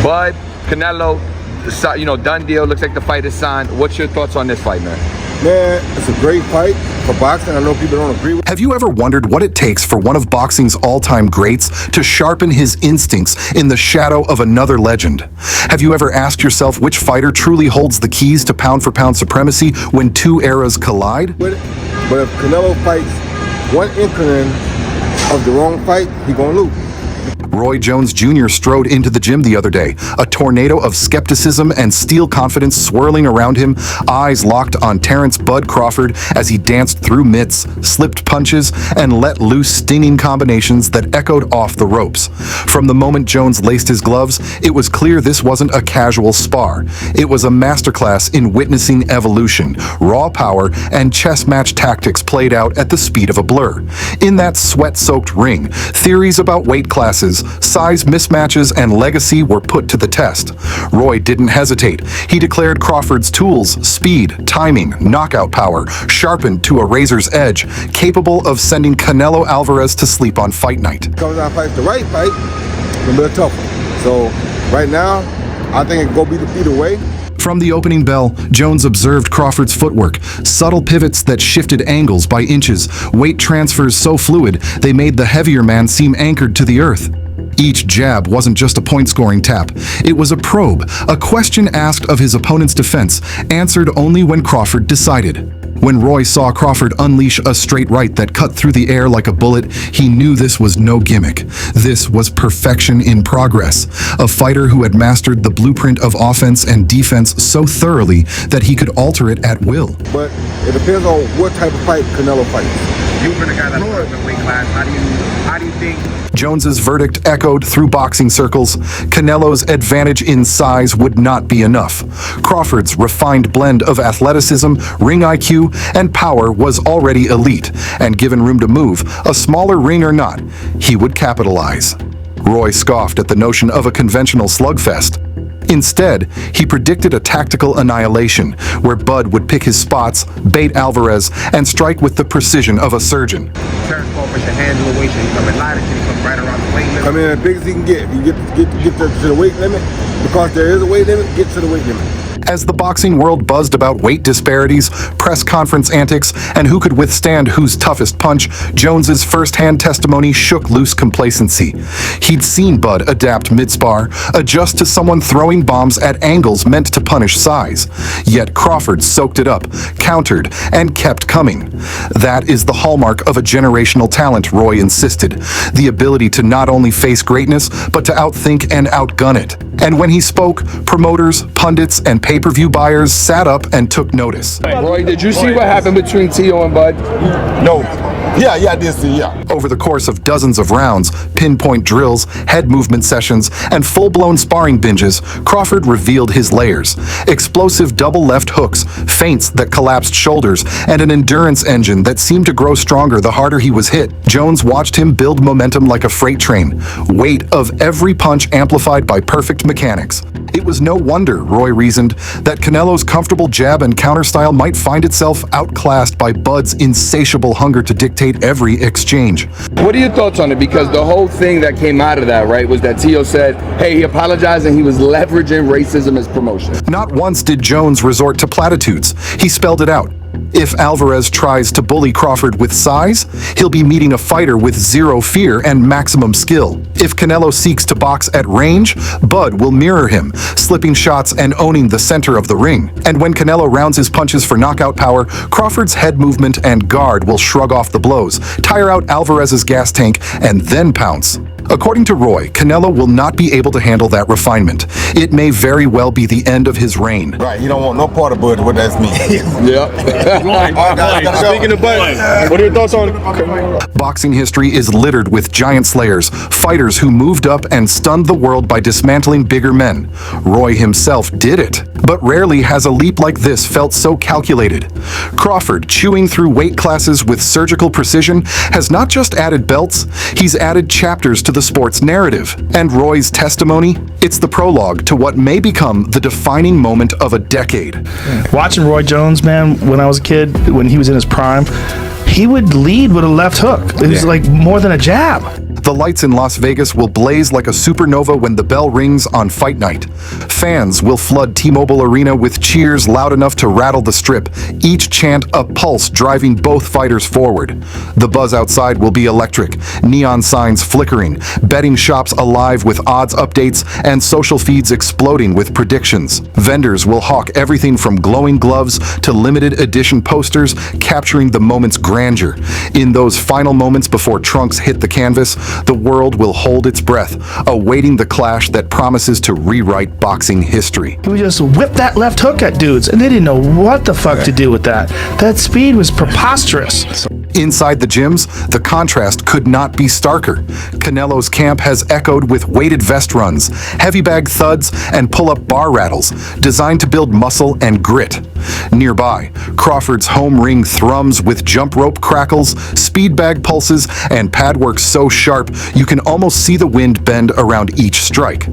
Bud, Canelo, done deal. Looks like the fight is signed. What's your thoughts on this fight, man? Man, it's a great fight for boxing. I know people don't agree with. Have you ever wondered what it takes for one of boxing's all-time greats to sharpen his instincts in the shadow of another legend? Have you ever asked yourself which fighter truly holds the keys to pound-for-pound supremacy when two eras collide? But if Canelo fights one inkling of the wrong fight, he's gonna lose. Roy Jones Jr. strode into the gym the other day, a tornado of skepticism and steel confidence swirling around him, eyes locked on Terence "Bud" Crawford as he danced through mitts, slipped punches, and let loose stinging combinations that echoed off the ropes. From the moment Jones laced his gloves, it was clear this wasn't a casual spar. It was a masterclass in witnessing evolution, raw power, and chess match tactics played out at the speed of a blur. In that sweat-soaked ring, theories about weight classes, size mismatches, and legacy were put to the test. Roy didn't hesitate. He declared Crawford's tools, speed, timing, knockout power, sharpened to a razor's edge, capable of sending Canelo Alvarez to sleep on fight night. Comes out fight the right fight, it's gonna be a tough one. So right now, I think it can go either way. From the opening bell, Jones observed Crawford's footwork, subtle pivots that shifted angles by inches, weight transfers so fluid they made the heavier man seem anchored to the earth. Each jab wasn't just a point-scoring tap. It was a probe, a question asked of his opponent's defense, answered only when Crawford decided. When Roy saw Crawford unleash a straight right that cut through the air like a bullet, he knew this was no gimmick. This was perfection in progress. A fighter who had mastered the blueprint of offense and defense so thoroughly that he could alter it at will. But it depends on what type of fight Canelo fights. You've been a guy that's worked in weight class. How do you think? Jones's verdict echoed through boxing circles. Canelo's advantage in size would not be enough. Crawford's refined blend of athleticism, ring IQ, and power was already elite, and given room to move, a smaller ring or not, he would capitalize. Roy scoffed at the notion of a conventional slugfest. Instead, he predicted a tactical annihilation, where Bud would pick his spots, bait Alvarez, and strike with the precision of a surgeon. Terence Crawford should handle the weight. Should he come in lighter? Should he come right around the weight limit? Come in as big as he can get. If you get to the weight limit, because there is a weight limit, get to the weight limit. As the boxing world buzzed about weight disparities, press conference antics, and who could withstand whose toughest punch, Jones's first-hand testimony shook loose complacency. He'd seen Bud adapt mid-spar, adjust to someone throwing bombs at angles meant to punish size. Yet Crawford soaked it up, countered, and kept coming. That is the hallmark of a generational talent, Roy insisted. The ability to not only face greatness, but to outthink and outgun it. And when he spoke, promoters, pundits, and pay-per-view buyers sat up and took notice. Roy, did you see what happened between T.O. and Bud? No. Yeah, I did see, yeah. Over the course of dozens of rounds, pinpoint drills, head movement sessions, and full-blown sparring binges, Crawford revealed his layers. Explosive double left hooks, feints that collapsed shoulders, and an endurance engine that seemed to grow stronger the harder he was hit. Jones watched him build momentum like a freight train, weight of every punch amplified by perfect mechanics. It was no wonder, Roy reasoned, that Canelo's comfortable jab and counter style might find itself outclassed by Bud's insatiable hunger to dictate every exchange. What are your thoughts on it? Because the whole thing that came out of that, right, was that T.O. said, hey, he apologized and he was leveraging racism as promotion. Not once did Jones resort to platitudes. He spelled it out. If Alvarez tries to bully Crawford with size, he'll be meeting a fighter with zero fear and maximum skill. If Canelo seeks to box at range, Bud will mirror him, slipping shots and owning the center of the ring. And when Canelo rounds his punches for knockout power, Crawford's head movement and guard will shrug off the blows, tire out Alvarez's gas tank, and then pounce. According to Roy, Canelo will not be able to handle that refinement. It may very well be the end of his reign. Right, he don't want no part of Bud, what that's mean. Yeah. Speaking of Bud, what are your thoughts on Boxing history is littered with giant slayers, fighters who moved up and stunned the world by dismantling bigger men. Roy himself did it, but rarely has a leap like this felt so calculated. Crawford, chewing through weight classes with surgical precision, has not just added belts, he's added chapters to the sport's narrative. And Roy's testimony? It's the prologue to what may become the defining moment of a decade. Watching Roy Jones, man, when I was a kid, when he was in his prime, he would lead with a left hook. It was like more than a jab. The lights in Las Vegas will blaze like a supernova when the bell rings on fight night. Fans will flood T-Mobile Arena with cheers loud enough to rattle the strip, each chant a pulse driving both fighters forward. The buzz outside will be electric, neon signs flickering, betting shops alive with odds updates, and social feeds exploding with predictions. Vendors will hawk everything from glowing gloves to limited edition posters, capturing the moment's grandeur. In those final moments before trunks hit the canvas, the world will hold its breath, awaiting the clash that promises to rewrite boxing history. He would just whip that left hook at dudes, and they didn't know what the fuck to do with that. That speed was preposterous. Inside the gyms, the contrast could not be starker. Canelo's camp has echoed with weighted vest runs, heavy bag thuds, and pull-up bar rattles, designed to build muscle and grit. Nearby, Crawford's home ring thrums with jump rope crackles, speed bag pulses, and pad work so sharp you can almost see the wind bend around each strike.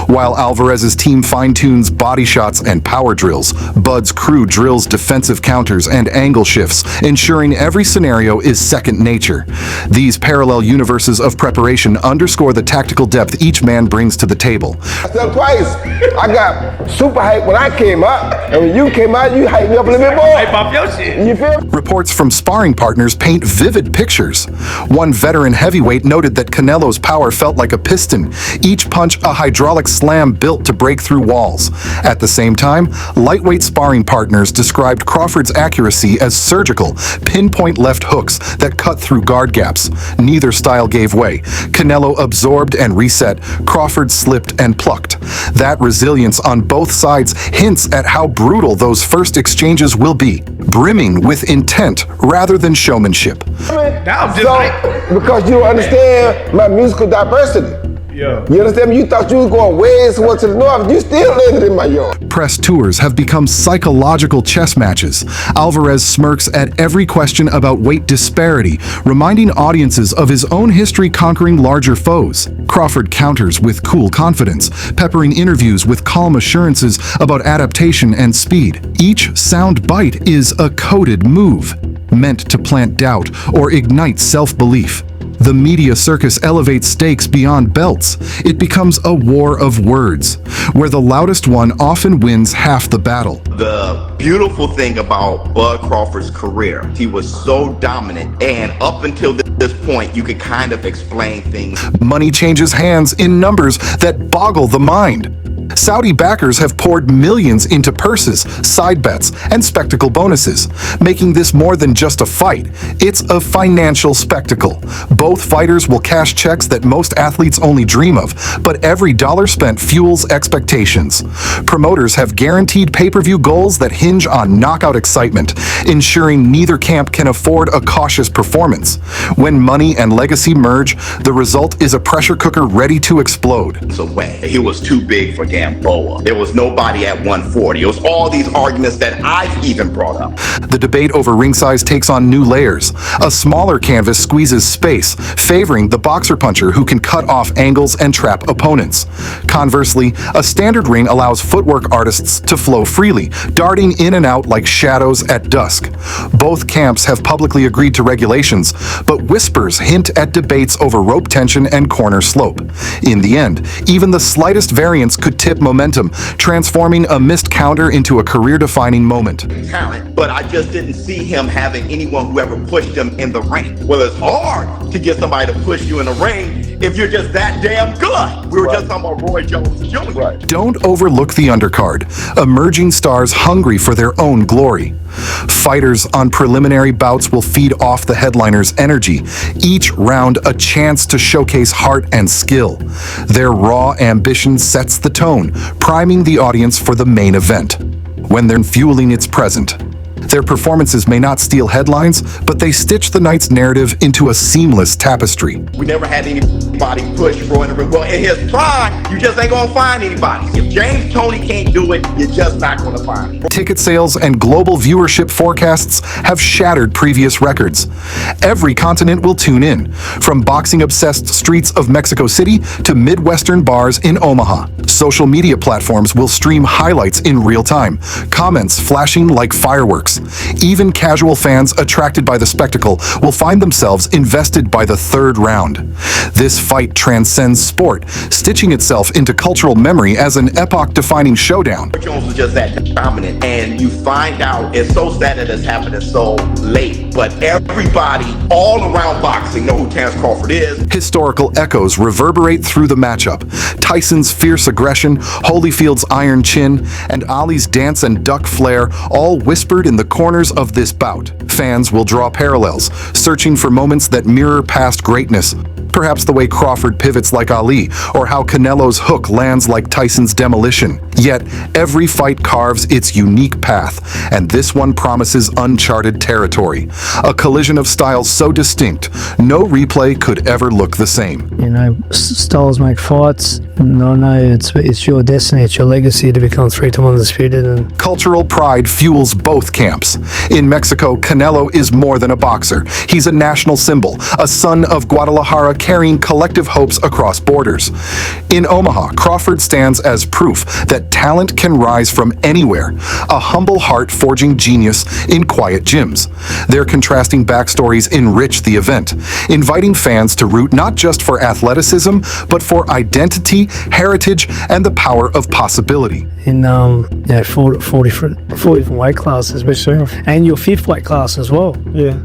While Alvarez's team fine-tunes body shots and power drills, Bud's crew drills defensive counters and angle shifts, ensuring every scenario is second nature. These parallel universes of preparation underscore the tactical depth each man brings to the table. I said twice, I got super hype when I came out, and when you came out, you hyped me up a little bit more. Hype up your shit. You feel me? Reports from sparring partners paint vivid pictures. One veteran heavyweight noted that Canelo's power felt like a piston, each punch a hydraulic slam built to break through walls. At the same time, lightweight sparring partners described Crawford's accuracy as surgical, pinpoint left hooks that cut through guard gaps. Neither style gave way. Canelo absorbed and reset. Crawford slipped and plucked. That resilience on both sides hints at how brutal those first exchanges will be, brimming with intent rather than showmanship. Because you don't understand my musical diversity. Yeah. You understand me? You thought you was going way somewhere to the north. You still landed in my yard. Press tours have become psychological chess matches. Alvarez smirks at every question about weight disparity, reminding audiences of his own history conquering larger foes. Crawford counters with cool confidence, peppering interviews with calm assurances about adaptation and speed. Each sound bite is a coded move, meant to plant doubt or ignite self-belief. The media circus elevates stakes beyond belts. It becomes a war of words, where the loudest one often wins half the battle. The beautiful thing about Bud Crawford's career, he was so dominant, and up until this point, you could kind of explain things. Money changes hands in numbers that boggle the mind. Saudi backers have poured millions into purses, side bets, and spectacle bonuses, making this more than just a fight. It's a financial spectacle. Both fighters will cash checks that most athletes only dream of, but every dollar spent fuels expectations. Promoters have guaranteed pay-per-view goals that hinge on knockout excitement, ensuring neither camp can afford a cautious performance. When money and legacy merge, the result is a pressure cooker ready to explode. He was too big for Gamboa. There was nobody at 140. It was all these arguments that I've even brought up. The debate over ring size takes on new layers. A smaller canvas squeezes space, favoring the boxer-puncher who can cut off angles and trap opponents. Conversely, a standard ring allows footwork artists to flow freely, darting in and out like shadows at dusk. Both camps have publicly agreed to regulations, but whispers hint at debates over rope tension and corner slope. In the end, even the slightest variance could tip momentum, transforming a missed counter into a career-defining moment. Talent, but I just didn't see him having anyone who ever pushed him in the ring. Well, it's hard to get somebody to push you in the ring if you're just that damn good. We were just talking about Roy Jones Jr. Right. Don't overlook the undercard, emerging stars hungry for their own glory. Fighters on preliminary bouts will feed off the headliner's energy, each round a chance to showcase heart and skill. Their raw ambition sets the tone, priming the audience for the main event. When they're fueling its present, their performances may not steal headlines, but they stitch the night's narrative into a seamless tapestry. We never had anybody push Roy in the ring. Well, in his prime, you just ain't gonna find anybody. If James Toney can't do it, you're just not gonna find it. Ticket sales and global viewership forecasts have shattered previous records. Every continent will tune in, from boxing-obsessed streets of Mexico City to Midwestern bars in Omaha. Social media platforms will stream highlights in real time, comments flashing like fireworks. pace. Even casual fans attracted by the spectacle will find themselves invested by the third round. This fight transcends sport, stitching itself into cultural memory as an epoch-defining showdown. Jones was just that dominant, and you find out it's so sad that it's happening so late, but everybody all around boxing know who Terence Crawford is. Historical echoes reverberate through the matchup. Tyson's fierce aggression, Holyfield's iron chin, and Ali's dance and duck flair all whispered in the corners of this bout. Fans will draw parallels, searching for moments that mirror past greatness. Perhaps the way Crawford pivots like Ali, or how Canelo's hook lands like Tyson's demolition. Yet, every fight carves its unique path, and this one promises uncharted territory. A collision of styles so distinct, no replay could ever look the same. You know, styles make fights. No, it's your destiny, it's your legacy to become three-time undisputed. And cultural pride fuels both camps. In Mexico, Canelo is more than a boxer. He's a national symbol, a son of Guadalajara carrying collective hopes across borders. In Omaha, Crawford stands as proof that talent can rise from anywhere, a humble heart forging genius in quiet gyms. Their contrasting backstories enrich the event, inviting fans to root not just for athleticism, but for identity, heritage, and the power of possibility. In 40 different weight classes, especially, and your fifth weight class as well. Yeah.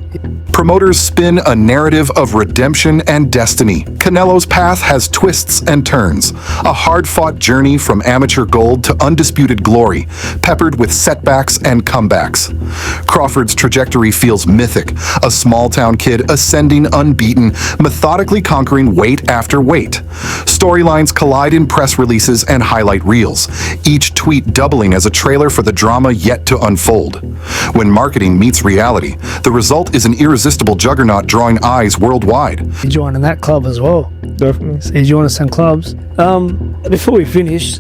Promoters spin a narrative of redemption and destiny. Canelo's path has twists and turns, a hard-fought journey from amateur gold to undisputed glory, peppered with setbacks and comebacks. Crawford's trajectory feels mythic, a small-town kid ascending unbeaten, methodically conquering weight after weight. Storylines collide in press releases and highlight reels, each tweet doubling as a trailer for the drama yet to unfold. When marketing meets reality, the result is an irresistible juggernaut drawing eyes worldwide. You joining that club as well. Definitely. So you join some clubs. Before we finish,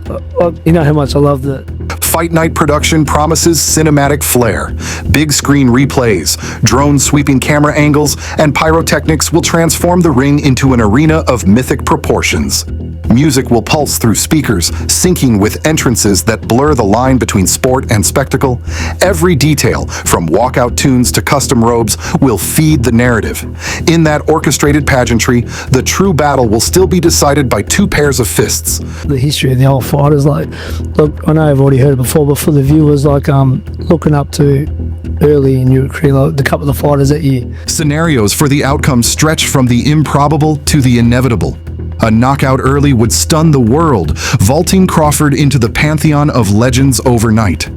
you know how much I love the Fight Night production promises cinematic flair. Big screen replays, drone sweeping camera angles, and pyrotechnics will transform the ring into an arena of mythic proportions. Music will pulse through speakers, syncing with entrances that blur the line between sport and spectacle. Every detail, from walkout tunes to custom robes, will feed the narrative. In that orchestrated pageantry, the true battle will still be decided by two pairs of fists. The history of the old fighters, like, look, I know I've already heard it before, but for the viewers, like, looking up to early in your career, like, the couple of the fighters that you... Scenarios for the outcome stretch from the improbable to the inevitable. A knockout early would stun the world, vaulting Crawford into the pantheon of legends overnight.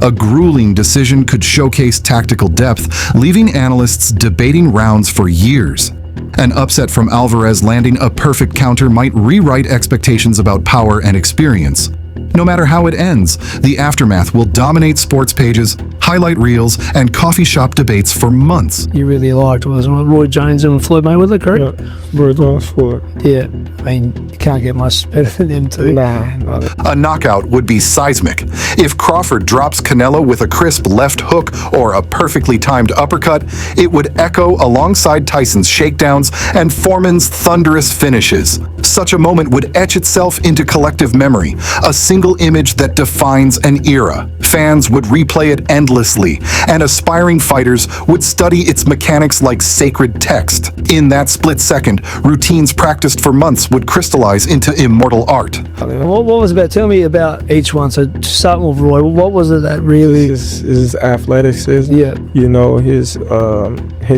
A grueling decision could showcase tactical depth, leaving analysts debating rounds for years. An upset from Alvarez landing a perfect counter might rewrite expectations about power and experience. No matter how it ends, the aftermath will dominate sports pages, highlight reels, and coffee shop debates for months. You really liked was Roy Jones and Floyd Mayweather, correct? Yeah, Roy Jones, Floyd. Yeah, I mean, you can't get much better than them two. Nah. A knockout would be seismic. If Crawford drops Canelo with a crisp left hook or a perfectly timed uppercut, it would echo alongside Tyson's shakedowns and Foreman's thunderous finishes. Such a moment would etch itself into collective memory, a single image that defines an era. Fans would replay it endlessly, and aspiring fighters would study its mechanics like sacred text. In that split second, routines practiced for months would crystallize into immortal art. What was about? Tell me about each one. So starting with Roy, what was it that really... His athleticism, yeah. You know, his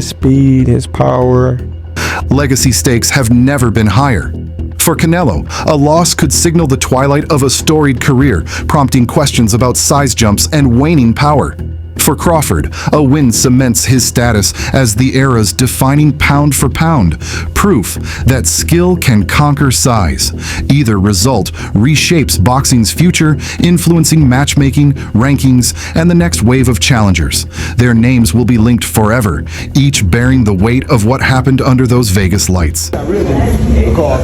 speed, his power. Legacy stakes have never been higher. For Canelo, a loss could signal the twilight of a storied career, prompting questions about size jumps and waning power. For Crawford, a win cements his status as the era's defining pound for pound, proof that skill can conquer size. Either result reshapes boxing's future, influencing matchmaking, rankings, and the next wave of challengers. Their names will be linked forever, each bearing the weight of what happened under those Vegas lights. Because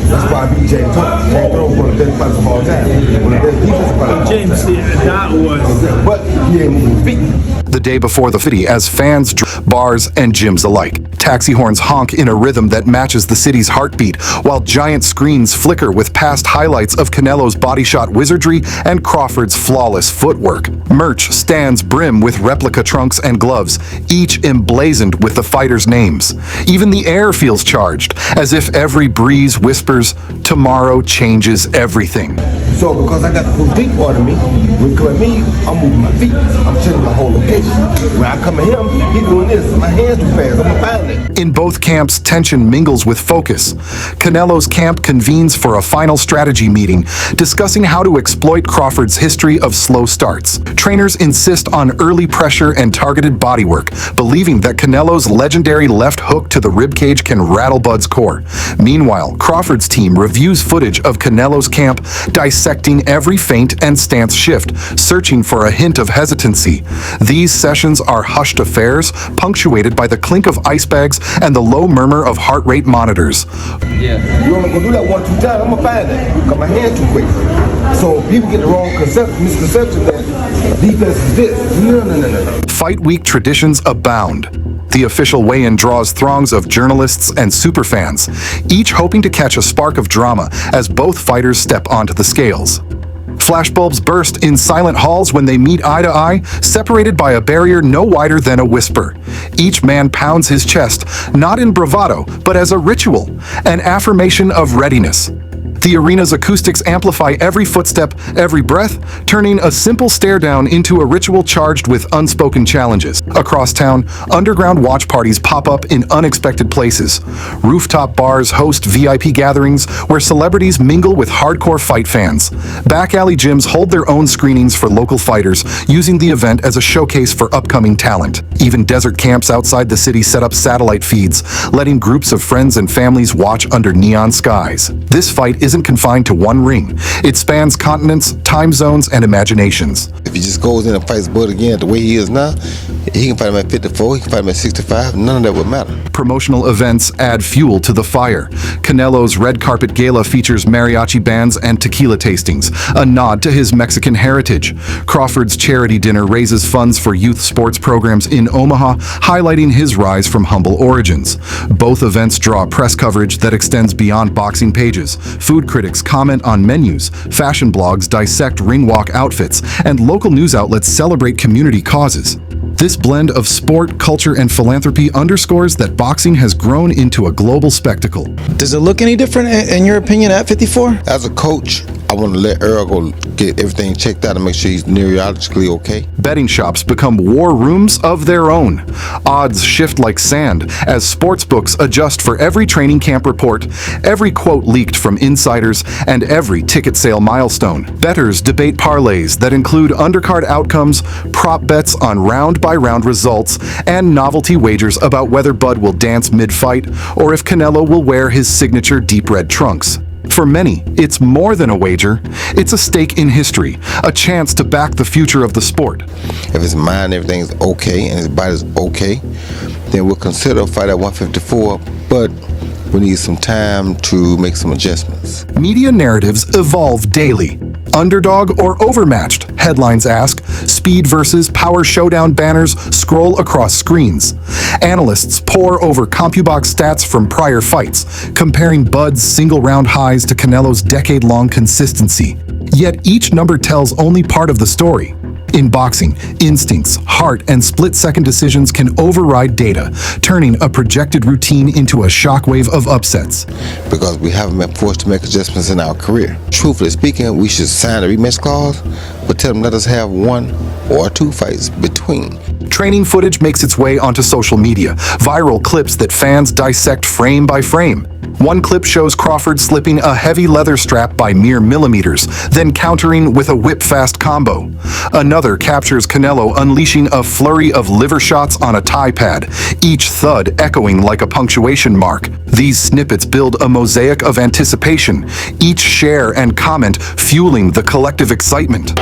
that's why I beat James Thomas. James Thomas one of the best fighters of all time. One of the best defensive fighters. James, that was... But he ain't moving his feet. The day before the fight, as fans, bars, and gyms alike, taxi horns honk in a rhythm that matches the city's heartbeat, while giant screens flicker with past highlights of Canelo's body shot wizardry and Crawford's flawless footwork. Merch stands brim with replica trunks and gloves, each emblazoned with the fighters' names. Even the air feels charged, as if every breeze whispers, tomorrow changes everything. So because I got the full feet part of me, when you come at me, I'm moving my feet. I'm checking my whole location. When I come at him, he's doing this. My hands too fast. I'm gonna find it. In both camps, tension mingles with focus. Canelo's camp convenes for a final strategy meeting, discussing how to exploit Crawford's history of slow starts. Trainers insist on early pressure and targeted bodywork, believing that Canelo's legendary left hook to the ribcage can rattle Bud's core. Meanwhile, Crawford's team reviews footage of Canelo's camp, dissecting every feint and stance shift, searching for a hint of hesitancy. These sessions are hushed affairs, punctuated by the clink of ice bags and the low murmur of heart rate monitors. Yeah. You only gonna do that 1 or 2 times, I'm gonna find it. Because my hand's too quick. So people get the wrong misconception that defense is this. No. Fight week traditions abound. The official weigh-in draws throngs of journalists and superfans, each hoping to catch a spark of drama as both fighters step onto the scales. Flashbulbs burst in silent halls when they meet eye to eye, separated by a barrier no wider than a whisper. Each man pounds his chest, not in bravado, but as a ritual, an affirmation of readiness. The arena's acoustics amplify every footstep, every breath, turning a simple stare down into a ritual charged with unspoken challenges. Across town, underground watch parties pop up in unexpected places. Rooftop bars host VIP gatherings where celebrities mingle with hardcore fight fans. Back alley gyms hold their own screenings for local fighters, using the event as a showcase for upcoming talent. Even desert camps outside the city set up satellite feeds, letting groups of friends and families watch under neon skies. This fight isn't confined to one ring. It spans continents, time zones, and imaginations. If he just goes in and fights Bud again the way he is now, he can fight him at 54, he can fight him at 65, none of that would matter. Promotional events add fuel to the fire. Canelo's red carpet gala features mariachi bands and tequila tastings, a nod to his Mexican heritage. Crawford's charity dinner raises funds for youth sports programs in Omaha, highlighting his rise from humble origins. Both events draw press coverage that extends beyond boxing pages. Food critics comment on menus, fashion blogs dissect ring walk outfits, and local news outlets celebrate community causes. This blend of sport, culture, and philanthropy underscores that boxing has grown into a global spectacle. Does it look any different, in your opinion, at 54? As a coach, I want to let Earl go get everything checked out and make sure he's neurologically okay. Betting shops become war rooms of their own. Odds shift like sand as sports books adjust for every training camp report, every quote leaked from insiders, and every ticket sale milestone. Bettors debate parlays that include undercard outcomes, prop bets on round-by-round results, and novelty wagers about whether Bud will dance mid-fight or if Canelo will wear his signature deep red trunks. For many, it's more than a wager. It's a stake in history, a chance to back the future of the sport. If his mind, everything's okay, and his body's okay, then we'll consider a fight at 154, but we need some time to make some adjustments. Media narratives evolve daily. Underdog or overmatched, headlines ask. Speed versus power showdown banners scroll across screens. Analysts pore over CompuBox stats from prior fights, comparing Bud's single-round highs to Canelo's decade-long consistency. Yet each number tells only part of the story. In boxing, instincts, heart, and split-second decisions can override data, turning a projected routine into a shockwave of upsets. Because we haven't been forced to make adjustments in our career. Truthfully speaking, we should sign a rematch clause, but tell them let us have 1 or 2 fights between. Training footage makes its way onto social media, viral clips that fans dissect frame by frame. One clip shows Crawford slipping a heavy leather strap by mere millimeters, then countering with a whip-fast combo. Another captures Canelo unleashing a flurry of liver shots on a thigh pad, each thud echoing like a punctuation mark. These snippets build a mosaic of anticipation, each share and comment fueling the collective excitement.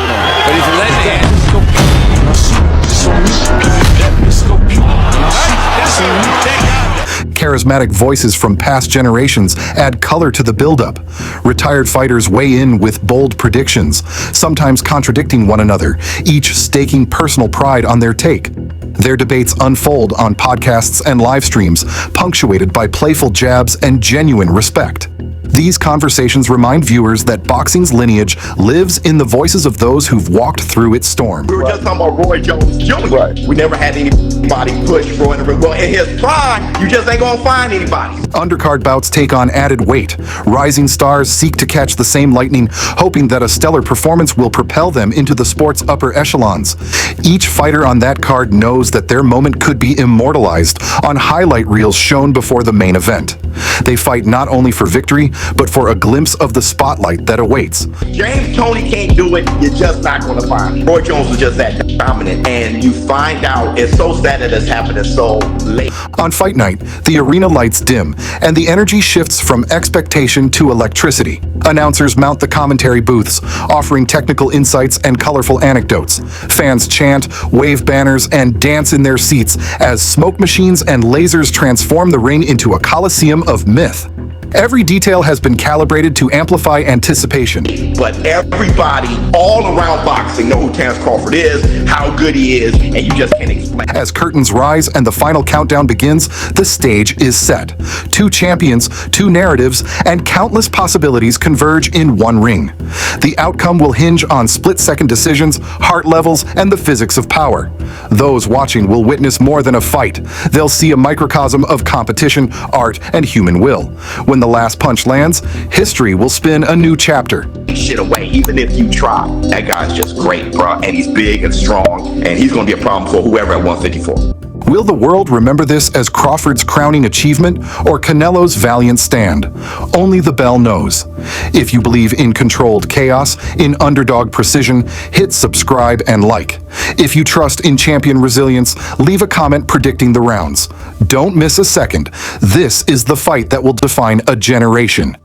Charismatic voices from past generations add color to the buildup. Retired fighters weigh in with bold predictions, sometimes contradicting one another, each staking personal pride on their take. Their debates unfold on podcasts and live streams, punctuated by playful jabs and genuine respect. These conversations remind viewers that boxing's lineage lives in the voices of those who've walked through its storm. We were just talking about Roy Jones Jr. Right. We never had anybody push Roy in the ring. Well, in his prime, you just ain't gonna find anybody. Undercard bouts take on added weight. Rising stars seek to catch the same lightning, hoping that a stellar performance will propel them into the sport's upper echelons. Each fighter on that card knows that their moment could be immortalized on highlight reels shown before the main event. They fight not only for victory, but for a glimpse of the spotlight that awaits. James Toney can't do it. You're just not gonna find it. Roy Jones was just that dominant, and you find out it's so sad that it's happening so late. On fight night, the arena lights dim, and the energy shifts from expectation to electricity. Announcers mount the commentary booths, offering technical insights and colorful anecdotes. Fans chant, wave banners, and dance in their seats as smoke machines and lasers transform the ring into a coliseum of myth. Every detail has been calibrated to amplify anticipation. But everybody all around boxing know who Terence Crawford is, how good he is, and you just can't explain. As curtains rise and the final countdown begins, the stage is set. Two champions, two narratives, and countless possibilities converge in one ring. The outcome will hinge on split-second decisions, heart levels, and the physics of power. Those watching will witness more than a fight. They'll see a microcosm of competition, art, and human will. When the last punch lands, history will spin a new chapter. Shit away, even if you try. That guy's just great, bro, and he's big and strong, and he's gonna be a problem for whoever at 154. Will the world remember this as Crawford's crowning achievement or Canelo's valiant stand? Only the bell knows. If you believe in controlled chaos, in underdog precision, hit subscribe and like. If you trust in champion resilience, leave a comment predicting the rounds. Don't miss a second. This is the fight that will define a generation.